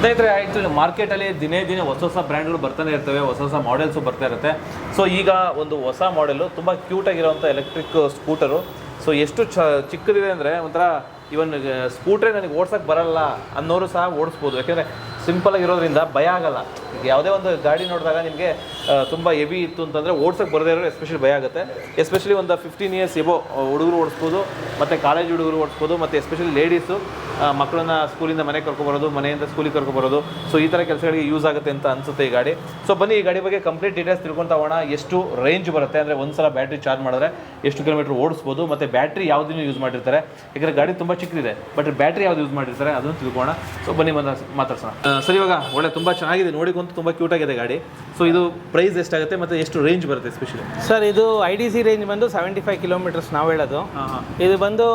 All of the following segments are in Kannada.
ಸ್ನೇಹಿತರೆ, ಆ್ಯಕ್ಚುಲಿ ಮಾರ್ಕೆಟಲ್ಲಿ ದಿನೇ ಹೊಸ ಬ್ರ್ಯಾಂಡ್ಗಳು ಬರ್ತಾನೆ ಇರ್ತವೆ, ಹೊಸ ಮಾಡೆಲ್ಸು ಬರ್ತಾ ಇರುತ್ತೆ. ಸೊ ಈಗ ಒಂದು ಹೊಸ ಮಾಡೆಲು ತುಂಬ ಕ್ಯೂಟಾಗಿರೋವಂಥ ಎಲೆಕ್ಟ್ರಿಕ್ ಸ್ಕೂಟರು. ಸೊ ಎಷ್ಟು ಚಿಕ್ಕದಿದೆ ಅಂದರೆ ಒಂಥರ ಇವನ್ ಸ್ಕೂಟ್ರೇ ನನಗೆ ಓಡ್ಸೋಕ್ಕೆ ಬರಲ್ಲ ಅನ್ನೋರು ಸಹ ಓಡಿಸ್ಬೋದು. ಯಾಕೆಂದರೆ ಸಿಂಪಲಾಗಿ ಇರೋದ್ರಿಂದ ಭಯ ಆಗಲ್ಲ. ಈಗ ಯಾವುದೇ ಒಂದು ಗಾಡಿ ನೋಡಿದಾಗ ನಿಮಗೆ ತುಂಬ ಹೆವಿ ಇತ್ತು ಅಂತಂದರೆ ಓಡ್ಸೋಕ್ಕೆ ಬರದೇ ಇರೋರು ಎಸ್ಪೆಷಲಿ ಭಯ ಆಗುತ್ತೆ. ಎಸ್ಪೆಷಲಿ ಒಂದು 15 ಇಯರ್ಸ್ ಎಬೋ ಹುಡುಗರು ಓಡಿಸ್ಬೋದು, ಮತ್ತು ಕಾಲೇಜ್ ಹುಡುಗರು ಓಡಿಸ್ಬೋದು, ಮತ್ತು ಎಸ್ಪೆಷಲಿ ಲೇಡೀಸು ಮಕ್ಕಳನ್ನ ಸ್ಕೂಲಿಂದ ಮನೆಗೆ ಕರ್ಕೊಬರೋದು, ಮನೆಯಿಂದ ಸ್ಕೂಲಿಗೆ ಕರ್ಕೊಬರೋದು. ಸೊ ಈ ಥರ ಕೆಲಸಗಳಿಗೆ ಯೂಸ್ ಆಗುತ್ತೆ ಅಂತ ಅನಿಸುತ್ತೆ ಈ ಗಾಡಿ. ಸೊ ಬನ್ನಿ ಈ ಗಾಡಿ ಬಗ್ಗೆ ಕಂಪ್ಲೀಟ್ ಡೀಟೇಲ್ಸ್ ತಿಳ್ಕೊತಾ ಹೋಗೋಣ. ಎಷ್ಟು ರೇಂಜ್ ಬರುತ್ತೆ ಅಂದರೆ ಒಂದು ಸಲ ಬ್ಯಾಟ್ರಿ ಚಾರ್ಜ್ ಮಾಡಿದ್ರೆ ಎಷ್ಟು ಕಿಲೋಮೀಟರ್ ಓಡಿಸ್ಬೋದು, ಮತ್ತು ಬ್ಯಾಟ್ರಿ ಯಾವುದನ್ನು ಯೂಸ್ ಮಾಡಿರ್ತಾರೆ. ಯಾಕಂದರೆ ಗಾಡಿ ತುಂಬ ಚಿಕ್ಕದಿದೆ, ಬಟ್ ಬ್ಯಾಟ್ರಿ ಯಾವ್ದು ಯೂಸ್ ಮಾಡಿರ್ತಾರೆ ಅದನ್ನು ತಿಳ್ಕೊಳ್ಳೋಣ. ಸೊ ಬನ್ನಿ ಮಾತಾಡ್ಸೋಣ. ಸರ್, ಇವಾಗ ಒಳ್ಳೆ ತುಂಬ ಚೆನ್ನಾಗಿದೆ, ನೋಡಿಕೊಂತ ತುಂಬ ಕ್ಯೂಟ್ ಆಗಿದೆ ಗಾಡಿ. ಸೊ ಇದು ಪ್ರೈಸ್ ಎಷ್ಟಾಗುತ್ತೆ ಮತ್ತು ಎಷ್ಟು ರೇಂಜ್ ಬರುತ್ತೆ ಸ್ಪೆಷಲಿ? ಸರ್, ಇದು IDC ರೇಂಜ್ ಬಂದು 75 ಕಿಲೋಮೀಟರ್ಸ್ ನಾವು ಹೇಳೋದು. ಇದು ಬಂದು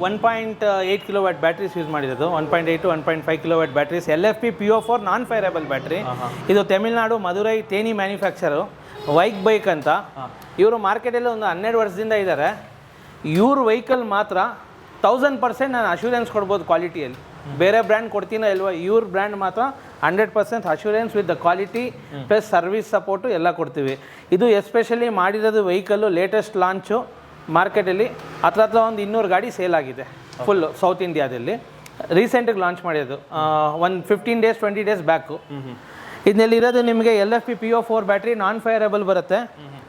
1.8 ಕಿಲೋವ್ಯಾಟ್ ಬ್ಯಾಟ್ರೀಸ್ ಯೂಸ್ ಮಾಡಿರೋದು. 1.8 to 1.5 kilowatt batteries, LFP PO4 non fireable battery. ಇದು ತಮಿಳ್ನಾಡು ಮಧುರೈ ತೇನಿ ಮ್ಯಾನುಫ್ಯಾಕ್ಚರು, ಬೈಕ್ ಅಂತ. ಇವರು ಮಾರ್ಕೆಟಲ್ಲಿ ಒಂದು 12 ವರ್ಷದಿಂದ ಇದ್ದಾರೆ. ಇವ್ರ ವೆಹಿಕಲ್ ಮಾತ್ರ 1000% ನಾನು ಅಶ್ಯೂರೆನ್ಸ್ ಕೊಡ್ಬೋದು ಕ್ವಾಲಿಟಿಯಲ್ಲಿ. ಬೇರೆ ಬ್ರ್ಯಾಂಡ್ ಕೊಡ್ತೀನೋ ಇಲ್ವೋ, ಇವ್ರ ಬ್ರ್ಯಾಂಡ್ ಮಾತ್ರ 100% assurance with the quality plus service support ಎಲ್ಲ ಕೊಡ್ತೀವಿ. ಇದು ಎಸ್ಪೆಷಲಿ ಮಾಡಿರೋದು ವೆಹಿಕಲ್ಲು ಲೇಟೆಸ್ಟ್ ಲಾಂಚು. ಮಾರ್ಕೆಟಲ್ಲಿ ಹತ್ರ ಒಂದು 200 ಗಾಡಿ ಸೇಲ್ ಆಗಿದೆ ಫುಲ್ಲು ಸೌತ್ ಇಂಡಿಯಾದಲ್ಲಿ. ರೀಸೆಂಟಿಗೆ ಲಾಂಚ್ ಮಾಡಿರೋದು ಒಂದು 15 ಡೇಸ್ 20 ಡೇಸ್ ಬ್ಯಾಕು. ಇದನ್ನಲ್ಲಿರೋದು ನಿಮಗೆ LFP PO4 ಬ್ಯಾಟ್ರಿ ನಾನ್ ಫೈರಬಲ್ ಬರುತ್ತೆ.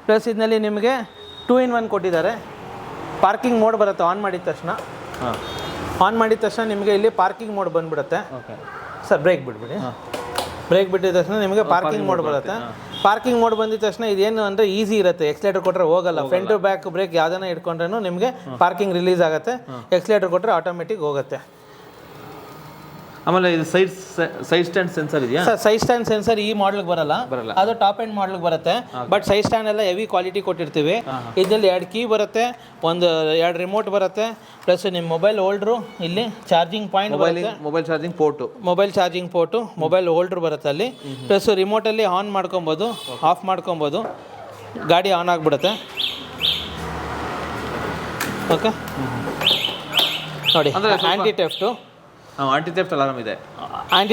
ಪ್ಲಸ್ ಇದರಲ್ಲಿ ನಿಮಗೆ 2-in-1 ಕೊಟ್ಟಿದ್ದಾರೆ. ಪಾರ್ಕಿಂಗ್ ಮೋಡ್ ಬರುತ್ತೆ. ಆನ್ ಮಾಡಿದ ತಕ್ಷಣ ನಿಮಗೆ ಇಲ್ಲಿ ಪಾರ್ಕಿಂಗ್ ಮೋಡ್ ಬಂದುಬಿಡುತ್ತೆ. ಸರ್, ಬ್ರೇಕ್ ಬಿಟ್ಬಿಡಿ. ಬ್ರೇಕ್ ಬಿಟ್ಟಿದ ತಕ್ಷಣ ನಿಮಗೆ ಪಾರ್ಕಿಂಗ್ ಮೋಡ್ ಬರುತ್ತೆ. ಪಾರ್ಕಿಂಗ್ ಮೋಡ್ ಬಂದಿದ ತಕ್ಷಣ ಇದೇನು ಅಂದರೆ ಈಸಿ ಇರುತ್ತೆ. ಎಕ್ಸ್ಲೇಟರ್ ಕೊಟ್ಟರೆ ಹೋಗಲ್ಲ. ಫ್ರಂಟ್ ಟು ಬ್ಯಾಕ್ ಬ್ರೇಕ್ ಯಾವುದನ್ನ ಇಟ್ಕೊಂಡ್ರೂ ನಿಮಗೆ ಪಾರ್ಕಿಂಗ್ ರಿಲೀಸ್ ಆಗುತ್ತೆ. ಎಕ್ಸ್ಲೇಟರ್ ಕೊಟ್ಟರೆ ಆಟೋಮೆಟಿಕ್ ಹೋಗುತ್ತೆ. ಆಮೇಲೆ ಇದು ಸೈಡ್ ಸ್ಟ್ಯಾಂಡ್ ಸೆನ್ಸರ್ ಇದೆಯಾ? ಸರ್, ಸೈಡ್ ಸ್ಟ್ಯಾಂಡ್ ಸೆನ್ಸರ್ ಈ ಮಾಡೆಲ್ಗೆ ಬರಲ್ಲ, ಅದು ಟಾಪ್ ಎಂಡ್ ಮಾಡೆಲ್ಗೆ ಬರುತ್ತೆ. ಬಟ್ ಸೈಡ್ ಸ್ಟ್ಯಾಂಡ್ ಎಲ್ಲ ಹೆವಿ ಕ್ವಾಲಿಟಿ ಕೊಟ್ಟಿರ್ತೀವಿ. ಇದರಲ್ಲಿ 2 ಕೀ ಬರುತ್ತೆ, 2 ರಿಮೋಟ್ ಬರುತ್ತೆ. ಪ್ಲಸ್ ನಿಮ್ಮ ಮೊಬೈಲ್ ಹೋಲ್ಡ್ರು, ಇಲ್ಲಿ ಚಾರ್ಜಿಂಗ್ ಪಾಯಿಂಟ್ ಬರುತ್ತೆ, mobile charging port, mobile holder ಬರುತ್ತೆ ಅಲ್ಲಿ. ಪ್ಲಸ್ ರಿಮೋಟಲ್ಲಿ ಆನ್ ಮಾಡ್ಕೊಬೋದು, ಆಫ್ ಮಾಡ್ಕೊಬೋದು. ಗಾಡಿ ಆನ್ ಆಗಿಬಿಡುತ್ತೆ. ಓಕೆ, ನೋಡಿ ಆ್ಯಂಟಿ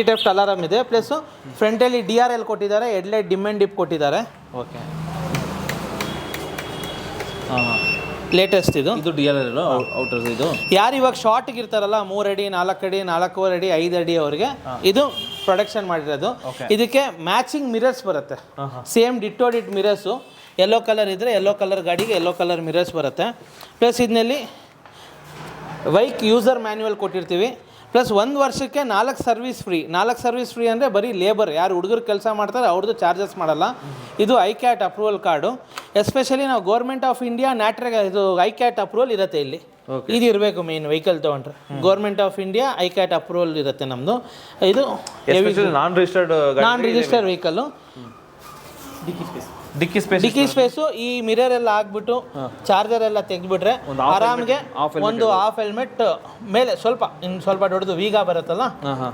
ಥೆಫ್ಟ್ ಅಲಾರಮ್ ಇದೆ. ಪ್ಲಸ್ ಫ್ರಂಟಲ್ಲಿ DRL ಕೊಟ್ಟಿದ್ದಾರೆ, ಹೆಡ್ಲೈಟ್ ಡಿಮ್ ಆ್ಯಂಡ್ ಡಿಪ್ ಕೊಟ್ಟಿದ್ದಾರೆ. ಓಕೆ, ಲೇಟೆಸ್ಟ್ ಇದು DRL ಔಟರ್ಸ್. ಇದು ಯಾರು ಇವಾಗ ಶಾರ್ಟ್ಗೆ ಇರ್ತಾರಲ್ಲ, 3 ಅಡಿ 4 ಅಡಿ 4.25 ಅಡಿ 5 ಅಡಿ ಅವ್ರಿಗೆ ಇದು ಪ್ರೊಡಕ್ಷನ್ ಮಾಡಿರೋದು. ಇದಕ್ಕೆ ಮ್ಯಾಚಿಂಗ್ ಮಿರರ್ಸ್ ಬರುತ್ತೆ. ಸೇಮ್ ಡಿಟ್ ಮಿರರ್ಸು. ಯೆಲ್ಲೋ ಕಲರ್ ಇದ್ದರೆ ಯೆಲ್ಲೋ ಕಲರ್ ಗಾಡಿಗೆ ಯೆಲ್ಲೋ ಕಲರ್ ಮಿರರ್ಸ್ ಬರುತ್ತೆ. ಪ್ಲಸ್ ಇದರಲ್ಲಿ ಯೂಸರ್ ಮ್ಯಾನ್ಯುವಲ್ ಕೊಟ್ಟಿರ್ತೀವಿ. ಪ್ಲಸ್ 1 ವರ್ಷಕ್ಕೆ 4 ಸರ್ವಿಸ್ ಫ್ರೀ ಅಂದರೆ ಬರೀ ಲೇಬರ್ ಯಾರು ಹುಡುಗರು ಕೆಲಸ ಮಾಡ್ತಾರೆ ಅವ್ರದ್ದು ಚಾರ್ಜಸ್ ಮಾಡಲ್ಲ. ಇದು ಐಕ್ಯಾಟ್ ಅಪ್ರೂವಲ್ ಕಾರ್ಡು. ಎಸ್ಪೆಷಲಿ ನಾವು ಗೌರ್ಮೆಂಟ್ ಆಫ್ ಇಂಡಿಯಾ ಇದು ಐಕ್ಯಾಟ್ ಅಪ್ರೂವಲ್ ಇರುತ್ತೆ ಇಲ್ಲಿ. ಇದು ಇರಬೇಕು ಮೇನ್ ವೆಹಿಕಲ್ ತೊಗೊಂಡ್ರೆ. ಗೌರ್ಮೆಂಟ್ ಆಫ್ ಇಂಡಿಯಾ ಐಕ್ಯಾಟ್ ಅಪ್ರೂವಲ್ ಇರುತ್ತೆ ನಮ್ಮದು. ಇದು ನಾನ್ ರಿಜಿಸ್ಟರ್ಡ್ ವೆಹಿಕಲ್ಲು. ಡಿಕ್ಕಿ ಸ್ಪೇಸು. ಈ ಮಿರರ್ ಎಲ್ಲ ಹಾಕ್ಬಿಟ್ಟು ಚಾರ್ಜರ್ ಎಲ್ಲ ತೆಗೆದ್ಬಿಟ್ರೆ ಆರಾಮ್ಗೆ ಒಂದು ಹಾಫ್ ಹೆಲ್ಮೆಟ್ ಮೇಲೆ ಸ್ವಲ್ಪ ದೊಡ್ಡದು ವೀಗ ಬರುತ್ತಲ್ಲ,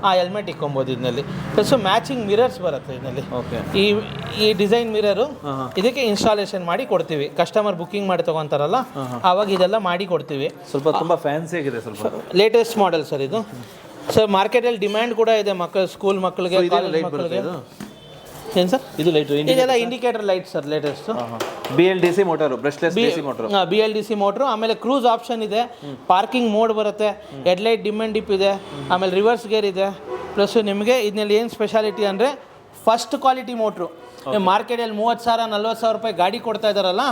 ಆ ಹೆಲ್ಮೆಟ್ ಇಕ್ಕೊಬೋದು ಇದರಲ್ಲಿ. ಪ್ಲಸ್ ಮ್ಯಾಚಿಂಗ್ ಮಿರರ್ಸ್ ಬರುತ್ತೆ ಇದರಲ್ಲಿ. ಈ ಡಿಸೈನ್ ಮಿರರು ಇದಕ್ಕೆ ಇನ್ಸ್ಟಾಲೇಷನ್ ಮಾಡಿ ಕೊಡ್ತೀವಿ. ಕಸ್ಟಮರ್ ಬುಕ್ಕಿಂಗ್ ಮಾಡಿ ತಗೊಂತಾರಲ್ಲ ಆವಾಗ ಇದೆಲ್ಲ ಮಾಡಿ ಕೊಡ್ತೀವಿ. ತುಂಬ ಫ್ಯಾನ್ಸಿ ಆಗಿದೆ, ಸ್ವಲ್ಪ ಲೇಟೆಸ್ಟ್ ಮಾಡೆಲ್ ಸರ್ ಇದು. ಸರ್, ಮಾರ್ಕೆಟಲ್ಲಿ ಡಿಮ್ಯಾಂಡ್ ಕೂಡ ಇದೆ ಸ್ಕೂಲ್ ಮಕ್ಕಳಿಗೆ, ಕಾಲೇಜ್ ಮಕ್ಕಳಿಗೆ. ಏನು ಸರ್, ಇದೆಲ್ಲ indicator light sir, latest. BLDC motor, brushless DC motor. BLDC motor. ಆಮೇಲೆ ಕ್ರೂಸ್ ಆಪ್ಷನ್ ಇದೆ, ಪಾರ್ಕಿಂಗ್ ಮೋಡ್ ಬರುತ್ತೆ, ಹೆಡ್ಲೈಟ್ ಡಿಮ್ ಆ್ಯಂಡ್ ಡಿಪ್ ಇದೆ, ಆಮೇಲೆ ರಿವರ್ಸ್ ಗೇರ್ ಇದೆ. ಪ್ಲಸ್ ನಿಮಗೆ ಇದರಲ್ಲಿ ಏನು ಸ್ಪೆಷಾಲಿಟಿ ಅಂದರೆ ಫಸ್ಟ್ ಕ್ವಾಲಿಟಿ ಮೋಟ್ರು. ಮಾರ್ಕೆಟಲ್ಲಿ 30,000-40,000 ರೂಪಾಯಿ ಗಾಡಿ ಕೊಡ್ತಾ ಇದ್ದಾರಲ್ಲ,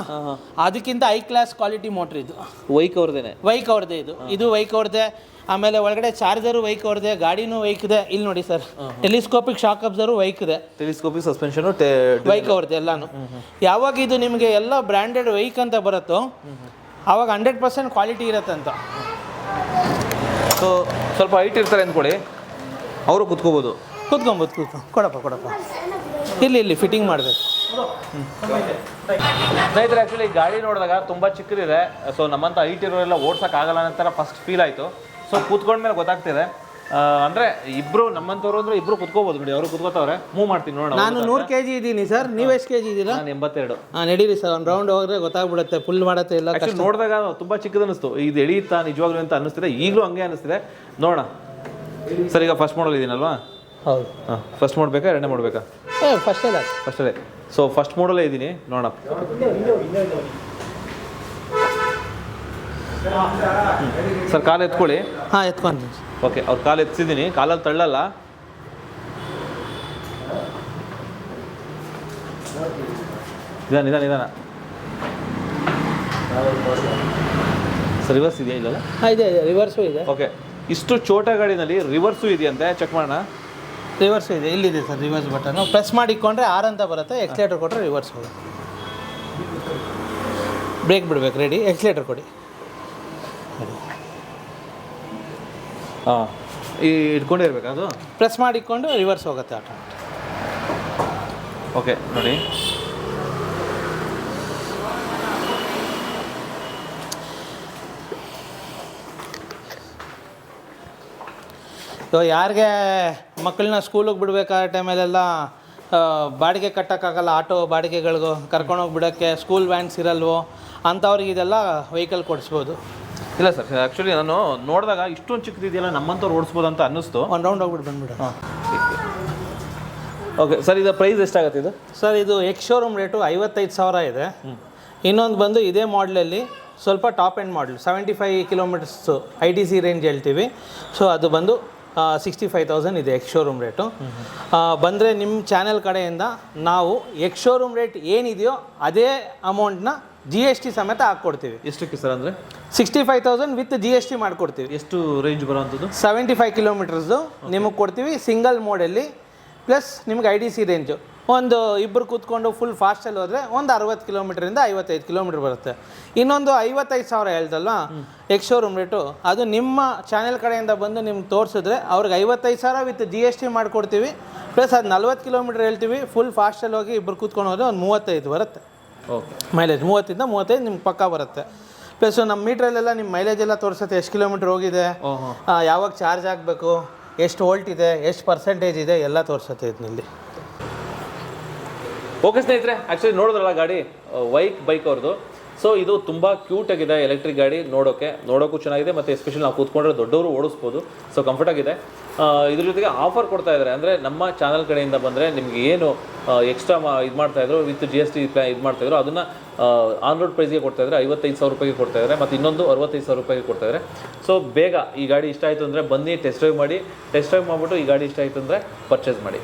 ಅದಕ್ಕಿಂತ ಹೈ ಕ್ಲಾಸ್ ಕ್ವಾಲಿಟಿ ಮೋಟ್ರ್ ಇದು. ವೈಕ್ ಅವ್ರದ್ದೇ ಇದು ವೈಕ್ ಅವ್ರದ್ದೇ. ಆಮೇಲೆ ಒಳಗಡೆ ಚಾರ್ಜರು ವೈಕ್ ಅವ್ರದ್ದೇ, ಗಾಡಿನೂ ವೈಕ್ ಇದೆ. ಇಲ್ಲಿ ನೋಡಿ ಸರ್, ಟೆಲಿಸ್ಕೋಪಿಕ್ ಶಾಕ್ ಅಬ್ಸರ್ವ್ ವೈಕ್ ಇದೆ, ಟೆಲಿಸ್ಕೋಪಿಕ್ ಸಸ್ಪೆನ್ಷನು ವೈಕ್ ಅವ್ರದ್ದೇ ಎಲ್ಲಾನು. ಯಾವಾಗ ಇದು ನಿಮಗೆ ಎಲ್ಲ ಬ್ರ್ಯಾಂಡೆಡ್ ವೈಕ್ ಅಂತ ಬರುತ್ತೋ ಆವಾಗ 100% ಕ್ವಾಲಿಟಿ ಇರುತ್ತೆ ಅಂತ. ಸೊ ಸ್ವಲ್ಪ ಹೈಟ್ ಇರ್ತಾರೆ ಅಂದ್ಕೊಳ್ಳಿ, ಅವರು ಕುತ್ಕೋಬೋದು. ಕೊಡಪ್ಪ ಇಲ್ಲಿ ಫಿಟ್ಟಿಂಗ್ ಮಾಡಬೇಕು. ಸ್ನೇಹಿತರೆ, ಆ್ಯಕ್ಚುಲಿ ಗಾಡಿ ನೋಡಿದಾಗ ತುಂಬ ಚಿಕ್ಕದಿದೆ. ಸೊ ನಮ್ಮಂಥ ಹೈಟ್ ಇರೋರೆಲ್ಲ ಓಡ್ಸೋಕ್ಕಾಗಲ್ಲ ಅನ್ನೋ ಫಸ್ಟ್ ಫೀಲ್ ಆಯಿತು. ಸೊ ಕೂತ್ಕೊಂಡ್ಮೇಲೆ ಗೊತ್ತಾಗ್ತಿದೆ. ಅಂದರೆ ಇಬ್ಬರು ನಮ್ಮಂಥವ್ರು ಅಂದರೆ ಇಬ್ಬರು ಕುತ್ಕೋಬೋದು. ನೋಡಿ, ಅವರು ಕುತ್ಕೋತಾವ್ರೆ. ಮೂವ್ ಮಾಡ್ತೀನಿ ನೋಡೋಣ. ನಾನು 100 kg ಇದ್ದೀನಿ ಸರ್, ನೀವು ಎಷ್ಟು kg ಇದ್ದೀರಾ? ನಾನು 82. ನಡೀರಿ ಸರ್, ಒಂದು ರೌಂಡ್ ಹೋದ್ರೆ ಗೊತ್ತಾಗ್ಬಿಡುತ್ತೆ. ಫುಲ್ ಮಾಡತ್ತೆ ಎಲ್ಲ. ನೋಡಿದಾಗ ತುಂಬ ಚಿಕ್ಕದು ಅನ್ನಿಸ್ತು. ಇದು ಎಳೀತಾ ನಿಜವಾಗ್ಲೂ ಅಂತ ಅನ್ನಿಸ್ತಿದೆ. ಈಗಲೂ ಹಂಗೆ ಅನ್ನಿಸ್ತಿದೆ. ನೋಡೋಣ ಸರ್. ಈಗ ಫಸ್ಟ್ ಮಾಡಲ್ ಇದೀನಲ್ವಾ? ಹೌದು. ಹಾಂ, ಫಸ್ಟ್ ಮಾಡಬೇಕಾ ಎರಡನೇ ಮಾಡಬೇಕಾ? ಫಸ್ಟೇ ಫಸ್ಟಲ್ಲೇ. ಸೊ ಫಸ್ಟ್ ಮಾಡಲೇ ಇದ್ದೀನಿ, ನೋಡೋಣ. ಸರ್ ಕಾಲು ಎತ್ಕೊಳ್ಳಿ. ಹಾಂ, ಎತ್ಕೊಂಡು. ಓಕೆ, ಅವ್ರು ಕಾಲು ಎತ್ತಿದ್ದೀನಿ, ಕಾಲಲ್ಲಿ ತಳ್ಳಲ್ಲ. ನಿಧಾನ. ಸರ್ ರಿವರ್ಸ್ ಇದೆಯಾ ಇಲ್ಲಲ್ಲ? ಹಾಂ, ಇದೆ, ರಿವರ್ಸು ಇದೆ. ಓಕೆ, ಇಷ್ಟು ಚೋಟ ಗಾಡಿನಲ್ಲಿ ರಿವರ್ಸು ಇದೆಯಂತೆ, ಚೆಕ್ ಮಾಡೋಣ. ರಿವರ್ಸು ಇದೆ, ಇಲ್ಲಿದೆ ಸರ್ ರಿವರ್ಸ್ ಬಟನ್ನು. ಪ್ರೆಸ್ ಮಾಡಿಕೊಂಡ್ರೆ ಆರ್ ಅಂತ ಬರುತ್ತೆ, ಎಕ್ಸ್ಲೇಟರ್ ಕೊಟ್ಟರೆ ರಿವರ್ಸ್ ಹೋಗುತ್ತೆ. ಬ್ರೇಕ್ ಬಿಡ್ಬೇಕು, ರೆಡಿ. ಎಕ್ಸ್ಲೇಟರ್ ಕೊಡಿ. ಹಾಂ, ಈ ಇಟ್ಕೊಂಡೇ ಇರಬೇಕಾ ಅದು? ಪ್ರೆಸ್ ಮಾಡಿಕೊಂಡು ರಿವರ್ಸ್ ಹೋಗುತ್ತೆ ಆಟೋಮೆಟಿಕ್. ಓಕೆ, ನೋಡಿ. ಯಾರಿಗೆ ಮಕ್ಕಳನ್ನ ಸ್ಕೂಲಿಗೆ ಬಿಡಬೇಕಾದ ಟೈಮಲ್ಲೆಲ್ಲ ಬಾಡಿಗೆ ಕಟ್ಟೋಕ್ಕಾಗಲ್ಲ, ಆಟೋ ಬಾಡಿಗೆಗಳಿಗೂ ಕರ್ಕೊಂಡೋಗಿ ಬಿಡೋಕ್ಕೆ ಸ್ಕೂಲ್ ವ್ಯಾನ್ಸ್ ಇರಲ್ವೋ ಅಂಥವ್ರಿಗೆ ಇದೆಲ್ಲ ವೆಹಿಕಲ್ ಕೊಡಿಸ್ಬೋದು. ಇಲ್ಲ ಸರ್, ಆ್ಯಕ್ಚುಲಿ ನಾನು ನೋಡಿದಾಗ ಇಷ್ಟೊಂದು ಚಿಕ್ಕದಿದೆಯಲ್ಲ, ನಮ್ಮಂಥವ್ರು ಓಡಿಸ್ಬೋದು ಅಂತ ಅನ್ನಿಸ್ತು. ಒಂದು ರೌಂಡ್ ಹೋಗ್ಬಿಟ್ಟು ಬಂದ್ಬಿಡು. ಹಾಂ, ಓಕೆ ಸರ್. ಇದು ಪ್ರೈಸ್ ಎಷ್ಟಾಗುತ್ತೆ ಇದು? ಸರ್ ಇದು ಎಕ್ಸ್ ಶೋರೂಮ್ ರೇಟು 55,000 ಇದೆ. ಇನ್ನೊಂದು ಬಂದು ಇದೇ ಮಾಡಲಲ್ಲಿ ಸ್ವಲ್ಪ top end model 75 kilometres ITC range ಹೇಳ್ತೀವಿ. ಸೊ ಅದು ಬಂದು 65,000 ಇದೆ ಎಕ್ಸ್ ಶೋರೂಮ್ ರೇಟು. ಬಂದರೆ ನಿಮ್ಮ ಚಾನೆಲ್ ಕಡೆಯಿಂದ ನಾವು ಎಕ್ಸ್ ಶೋರೂಮ್ ರೇಟ್ ಏನಿದೆಯೋ ಅದೇ ಅಮೌಂಟ್ನ GST ಸಮೇತ ಹಾಕ್ಕೊಡ್ತೀವಿ. ಎಷ್ಟಕ್ಕೆ ಸರ್ ಅಂದರೆ? 65,000 ವಿತ್ GST ಮಾಡಿಕೊಡ್ತೀವಿ. ಎಷ್ಟು ರೇಂಜ್ ಬರೋವಂಥದ್ದು? 75 ಕಿಲೋಮೀಟರ್ಸು ನಿಮಗೆ ಕೊಡ್ತೀವಿ ಸಿಂಗಲ್ ಮೋಡಲ್ಲಿ. ಪ್ಲಸ್ ನಿಮ್ಗೆ ITC ರೇಂಜು ಒಂದು ಇಬ್ಬರು ಕೂತ್ಕೊಂಡು ಫುಲ್ ಫಾಸ್ಟಲ್ಲಿ ಹೋದರೆ ಒಂದು 60 ಕಿಲೋಮೀಟ್ರಿಂದ 55 ಕಿಲೋಮೀಟ್ರ್ ಬರುತ್ತೆ. ಇನ್ನೊಂದು 55,000 ಹೇಳ್ತಲ್ವ ಎಕ್ಸ್ ಶೋರೂಮ್ ರೇಟು, ಅದು ನಿಮ್ಮ ಚಾನೆಲ್ ಕಡೆಯಿಂದ ಬಂದು ನಿಮ್ಗೆ ತೋರಿಸಿದ್ರೆ ಅವ್ರಿಗೆ 55,000 ವಿತ್ GST ಮಾಡಿಕೊಡ್ತೀವಿ. ಪ್ಲಸ್ ಅದು 40 ಕಿಲೋಮೀಟ್ರ್ ಹೇಳ್ತೀವಿ, ಫುಲ್ ಫಾಸ್ಟಲ್ಲಿ ಹೋಗಿ ಇಬ್ಬರು ಕೂತ್ಕೊಂಡು ಹೋದರೆ ಒಂದು 35 ಬರುತ್ತೆ. ಓಕೆ, ಮೈಲೇಜ್ 30ಇಂದ 35 ನಿಮ್ಗೆ ಪಕ್ಕ ಬರುತ್ತೆ. ಪ್ಲಸ್ ನಮ್ಮ ಮೀಟ್ರಲ್ಲೆಲ್ಲ ನಿಮ್ಮ ಮೈಲೇಜ್ ಎಲ್ಲ ತೋರಿಸುತ್ತೆ, ಎಷ್ಟು ಕಿಲೋಮೀಟ್ರ್ ಹೋಗಿದೆ, ಯಾವಾಗ ಚಾರ್ಜ್ ಆಗಬೇಕು, ಎಷ್ಟು ವೋಲ್ಟ್ ಇದೆ, ಎಷ್ಟು ಪರ್ಸೆಂಟೇಜ್ ಇದೆ, ಎಲ್ಲ ತೋರಿಸುತ್ತೆ ಇದರಲ್ಲಿ. ಓಕೆ ಸ್ನೇಹಿತರೆ, ಆ್ಯಕ್ಚುಲಿ ನೋಡಿದ್ರಲ್ಲ ಗಾಡಿ ಬೈಕ್ ಅವ್ರದ್ದು. ಸೊ ಇದು ತುಂಬ ಕ್ಯೂಟಾಗಿದೆ ಎಲೆಕ್ಟ್ರಿಕ್ ಗಾಡಿ, ನೋಡೋಕ್ಕೂ ಚೆನ್ನಾಗಿದೆ, ಮತ್ತು ಎಸ್ಪೆಷಲಿ ನಾವು ಕೂತ್ಕೊಂಡ್ರೆ ದೊಡ್ಡವರು ಓಡಿಸ್ಬೋದು. ಸೊ ಕಂಫರ್ಟಾಗಿದೆ. ಇದ್ರ ಜೊತೆಗೆ ಆಫರ್ ಕೊಡ್ತಾ ಇದ್ದಾರೆ. ಅಂದರೆ ನಮ್ಮ ಚಾನಲ್ ಕಡೆಯಿಂದ ಬಂದರೆ ನಿಮಗೆ ಏನು ಎಕ್ಸ್ಟ್ರಾ ಇದು ಮಾಡ್ತಾಯಿದ್ರು ವಿತ್ GST ಇದು ಮಾಡ್ತಾಯಿದ್ರು, ಅದನ್ನು ಆನ್ ರೋಡ್ ಪ್ರೈಸ್ಗೆ ಕೊಡ್ತಾಯಿದ್ದಾರೆ. 55,000 ರೂಪಾಯಿಗೆ ಕೊಡ್ತಾಯಿದ್ದಾರೆ, ಮತ್ತು ಇನ್ನೊಂದು 65,000 ರೂಪಾಯಿಗೆ ಕೊಡ್ತಾಯಿದ್ದಾರೆ. ಸೊ ಬೇಗ ಈ ಗಾಡಿ ಇಷ್ಟ ಆಯಿತು ಅಂದರೆ ಬನ್ನಿ ಟೆಸ್ಟ್ ಡ್ರೈವ್ ಮಾಡಿ. ಟೆಸ್ಟ್ ಡ್ರೈವ್ ಮಾಡಿಬಿಟ್ಟು ಈ ಗಾಡಿ ಇಷ್ಟ ಆಯಿತು ಅಂದರೆ ಪರ್ಚೇಸ್ ಮಾಡಿ.